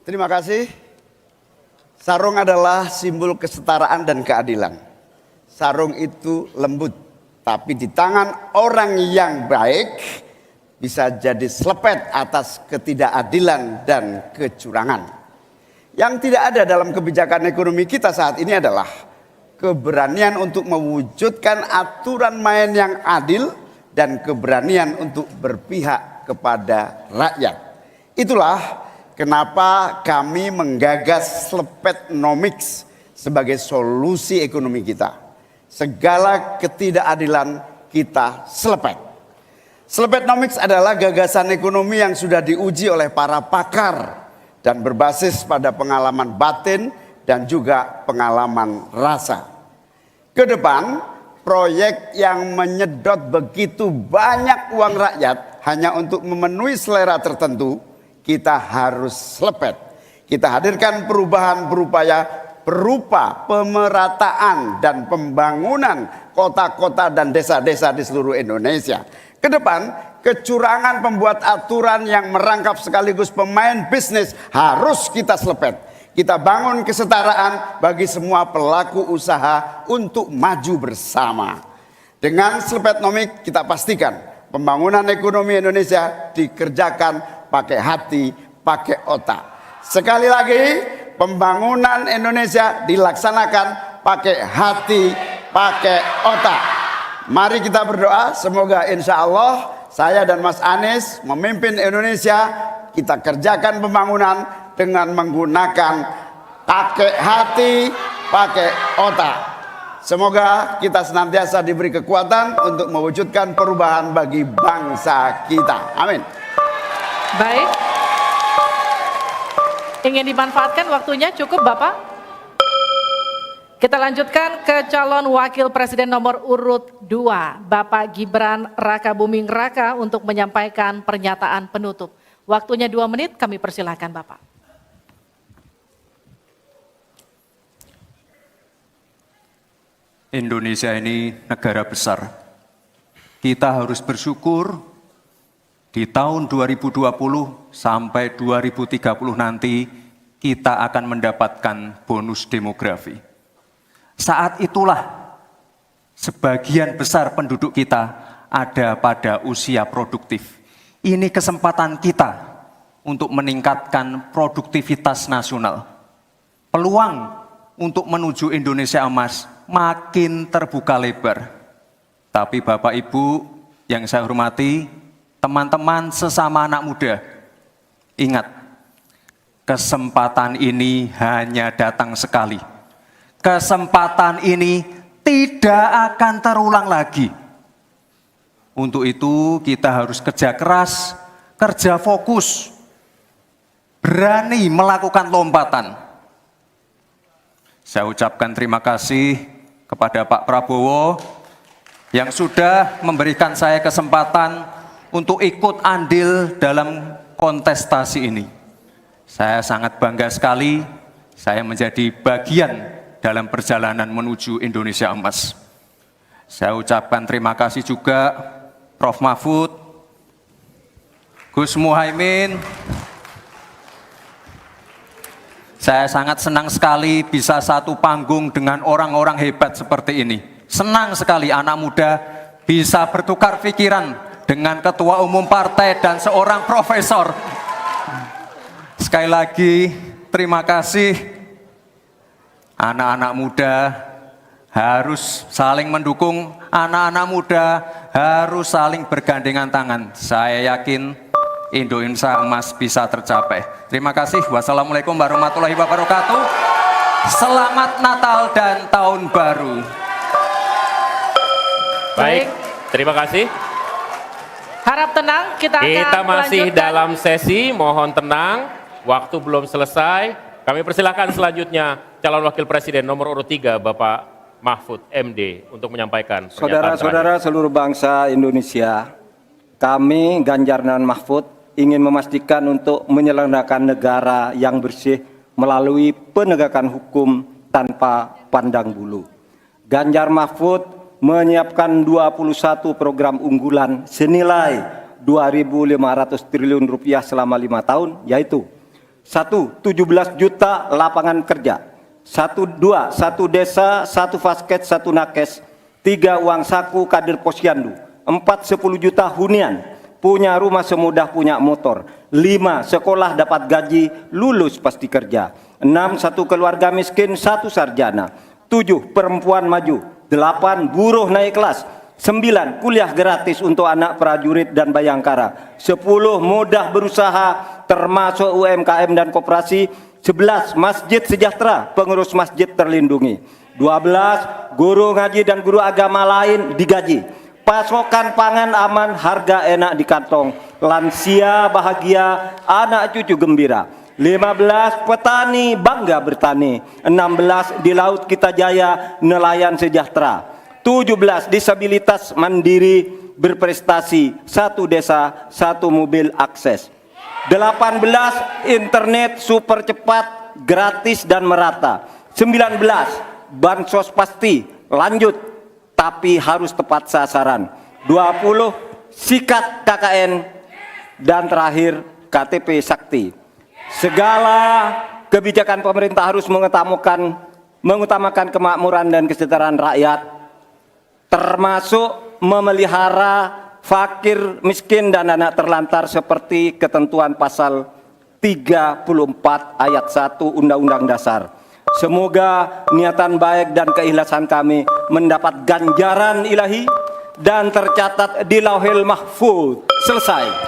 Terima kasih. Sarung adalah simbol kesetaraan dan keadilan. Sarung itu lembut, tapi di tangan orang yang baik bisa jadi selepet atas ketidakadilan dan kecurangan. Yang tidak ada dalam kebijakan ekonomi kita saat ini adalah keberanian untuk mewujudkan aturan main yang adil dan keberanian untuk berpihak kepada rakyat. Itulah kenapa kami menggagas Slepetnomics sebagai solusi ekonomi kita. Segala ketidakadilan kita selepet. Slepetnomics adalah gagasan ekonomi yang sudah diuji oleh para pakar dan berbasis pada pengalaman batin dan juga pengalaman rasa. Ke depan, proyek yang menyedot begitu banyak uang rakyat hanya untuk memenuhi selera tertentu, kita harus selepet. Kita hadirkan perubahan berupa pemerataan dan pembangunan kota-kota dan desa-desa di seluruh Indonesia. Ke depan, kecurangan pembuat aturan yang merangkap sekaligus pemain bisnis harus kita selepet. Kita bangun kesetaraan bagi semua pelaku usaha untuk maju bersama. Dengan Slepetnomics kita pastikan pembangunan ekonomi Indonesia dikerjakan pakai hati, pakai otak. Sekali lagi, pembangunan Indonesia dilaksanakan pakai hati, pakai otak. Mari kita berdoa, semoga insya Allah saya dan Mas Anies memimpin Indonesia. Kita kerjakan pembangunan dengan menggunakan pakai hati, pakai otak. Semoga kita senantiasa diberi kekuatan untuk mewujudkan perubahan bagi bangsa kita. Amin. Baik, ingin dimanfaatkan waktunya cukup Bapak? Kita lanjutkan ke calon wakil presiden nomor urut 2, Bapak Gibran Rakabuming Raka untuk menyampaikan pernyataan penutup. Waktunya 2 menit, kami persilahkan Bapak. Indonesia ini negara besar. Kita harus bersyukur di tahun 2020 sampai 2030 nanti kita akan mendapatkan bonus demografi. Saat itulah sebagian besar penduduk kita ada pada usia produktif. Ini kesempatan kita untuk meningkatkan produktivitas nasional. Peluang untuk menuju Indonesia emas makin terbuka lebar. Tapi Bapak Ibu yang saya hormati, teman-teman sesama anak muda, ingat, kesempatan ini hanya datang sekali. Kesempatan ini tidak akan terulang lagi. Untuk itu kita harus kerja keras, kerja fokus, berani melakukan lompatan. Saya ucapkan terima kasih kepada Pak Prabowo yang sudah memberikan saya kesempatan untuk ikut andil dalam kontestasi ini. Saya sangat bangga sekali saya menjadi bagian dalam perjalanan menuju Indonesia emas. Saya ucapkan terima kasih juga Prof. Mahfud, Gus Muhaimin. Saya sangat senang sekali bisa satu panggung dengan orang-orang hebat seperti ini. Senang sekali anak muda bisa bertukar pikiran dengan ketua umum partai dan seorang profesor. Sekali lagi, terima kasih. Anak-anak muda harus saling mendukung, anak-anak muda harus saling bergandengan tangan. Saya yakin Indonesia emas bisa tercapai. Terima kasih. Wassalamualaikum warahmatullahi wabarakatuh. Selamat Natal dan Tahun Baru. Baik, terima kasih. Harap tenang, kita masih melanjutkan. dalam sesi, mohon tenang, waktu belum selesai. Kami persilakan selanjutnya calon wakil presiden nomor urut 3 Bapak Mahfud MD untuk menyampaikan pernyataan Saudara-saudara seluruh bangsa Indonesia, kami Ganjar dan Mahfud ingin memastikan untuk menyelenggarakan negara yang bersih melalui penegakan hukum tanpa pandang bulu. Ganjar Mahfud menyiapkan 21 program unggulan senilai 2.500 triliun rupiah selama 5 tahun, yaitu 1. 17 juta lapangan kerja. 1. 2. 1 desa, 1 fasket, 1 nakes. 3. Uang saku kader posyandu. 4. 10 juta hunian. Punya rumah semudah punya motor. 5. Sekolah dapat gaji, lulus pasti kerja. 6. 1 keluarga miskin, 1 sarjana. 7. Perempuan maju. 8. Buruh naik kelas. 9. Kuliah gratis untuk anak prajurit dan bayangkara. 10. Mudah berusaha termasuk UMKM dan koperasi. 11. Masjid sejahtera, pengurus masjid terlindungi. 12. Guru ngaji dan guru agama lain digaji. Pasokan pangan aman, harga enak di kantong. Lansia bahagia, anak cucu gembira. 15. Petani bangga bertani. 16. Di laut kita jaya, nelayan sejahtera. 17. Disabilitas mandiri berprestasi, 1 desa, 1 mobil akses. 18. Internet super cepat, gratis dan merata. 19. Bansos pasti, lanjut, tapi harus tepat sasaran. 20. Sikat KKN. Dan terakhir, KTP Sakti. Segala kebijakan pemerintah harus mengutamakan kemakmuran dan kesejahteraan rakyat, termasuk memelihara fakir, miskin, dan anak terlantar seperti ketentuan pasal 34 ayat 1 Undang-Undang Dasar. Semoga niatan baik dan keikhlasan kami mendapat ganjaran ilahi dan tercatat di Lauhil Mahfuz. Selesai.